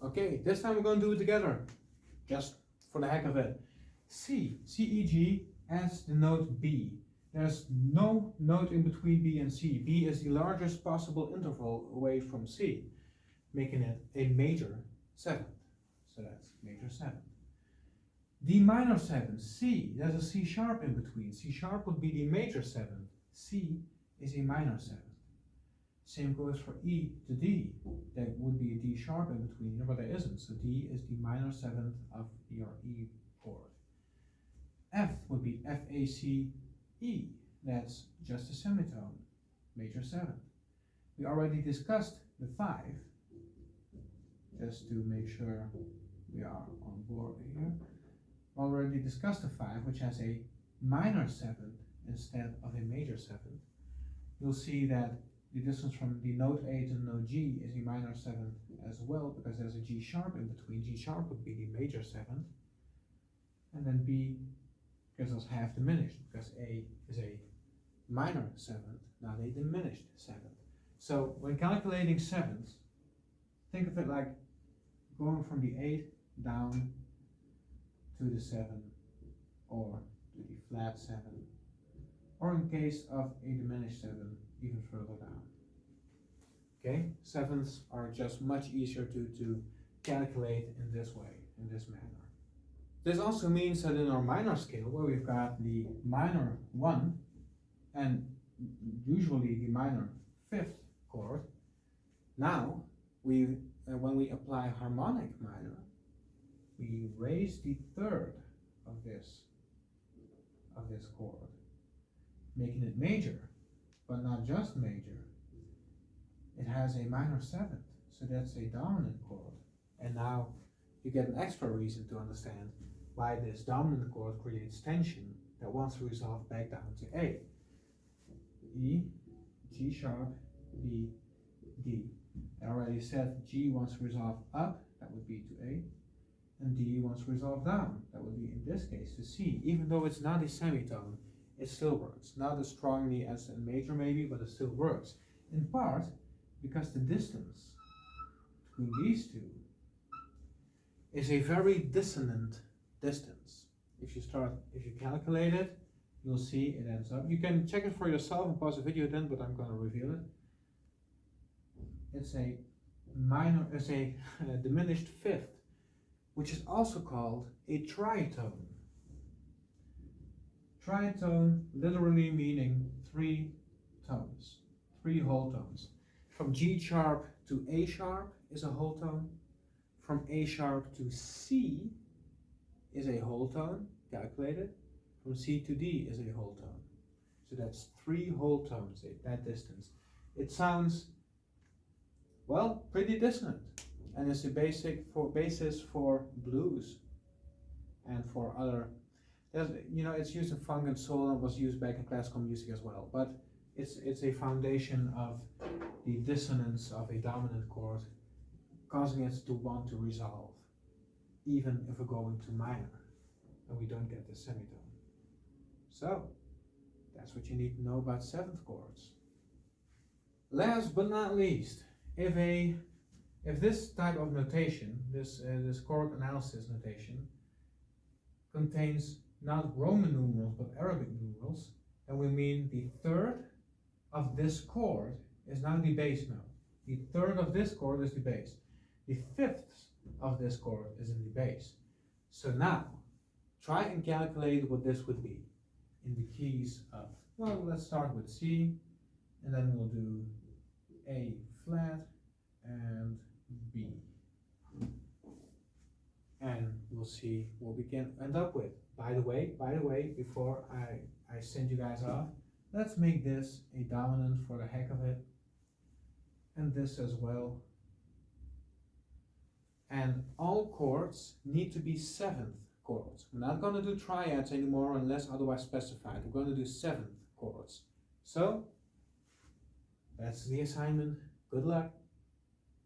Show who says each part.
Speaker 1: Okay, this time we're going to do it together, just for the heck of it. C, E, G as the note B. There's no note in between B and C. B is the largest possible interval away from C, making it a major 7th. So that's major 7th. D minor 7, C, there's a C sharp in between. C sharp would be the major 7th. C is a minor 7th. Same goes for E to D. There would be a D sharp in between here, but there isn't. So D is the minor 7th of your E chord. F would be F, A, C, E. That's just a semitone, major 7th. We already discussed the 5, just to make sure we are on board here. Already discussed the 5, which has a minor 7th instead of a major 7th. You'll see that the distance from the note A to the note G is a minor 7th as well, because there's a G sharp in between. G sharp would be the major 7th. And then B gives us half diminished, because A is a minor 7th, not a diminished 7th. So when calculating 7ths, think of it like going from the 8 down to the 7, or to the flat 7, or in case of a diminished 7, even further down. Okay, 7ths are just much easier to calculate in this way, in this manner. This also means that in our minor scale, where we've got the minor 1 and usually the minor 5th chord, now when we apply harmonic minor, we raise the 3rd of this chord, making it major, but not just major. It has a minor 7th, so that's a dominant chord. And now you get an extra reason to understand why this dominant chord creates tension that wants to resolve back down to A. E, G sharp, B, D. I already said G wants to resolve up, that would be to A, and D wants to resolve down, that would be in this case to C. Even though it's not a semitone, it still works. Not as strongly as a major maybe, but it still works. In part because the distance between these two is a very dissonant distance. If you calculate it, you'll see it ends up. You can check it for yourself and pause the video then, but I'm going to reveal it. It's a diminished 5th, which is also called a tritone. Tritone literally meaning 3 tones, 3 whole tones. From G sharp to A sharp is a whole tone. From A sharp to C is a whole tone, calculated. From C to D is a whole tone. So that's 3 whole tones at that distance. It sounds, well, pretty dissonant. And it's a basis for blues and for other, it's used in funk and soul and was used back in classical music as well. But it's a foundation of the dissonance of a dominant chord, causing it to want to resolve, even if we're going to minor and we don't get the semitone. So that's what you need to know about 7th chords. Last but not least, if this type of notation, this chord analysis notation, contains not Roman numerals but Arabic numerals, then we mean the 3rd of this chord is now the bass note. The 3rd of this chord is the bass. The 5th of this chord is in the bass. So now, try and calculate what this would be in the keys of, well, let's start with C, and then we'll do A flat and B. And we'll see what we can end up with. By the way, before I send you guys off, let's make this a dominant for the heck of it, and this as well. And all chords need to be 7th chords. We're not going to do triads anymore unless otherwise specified. We're going to do 7th chords. So, that's the assignment. Good luck.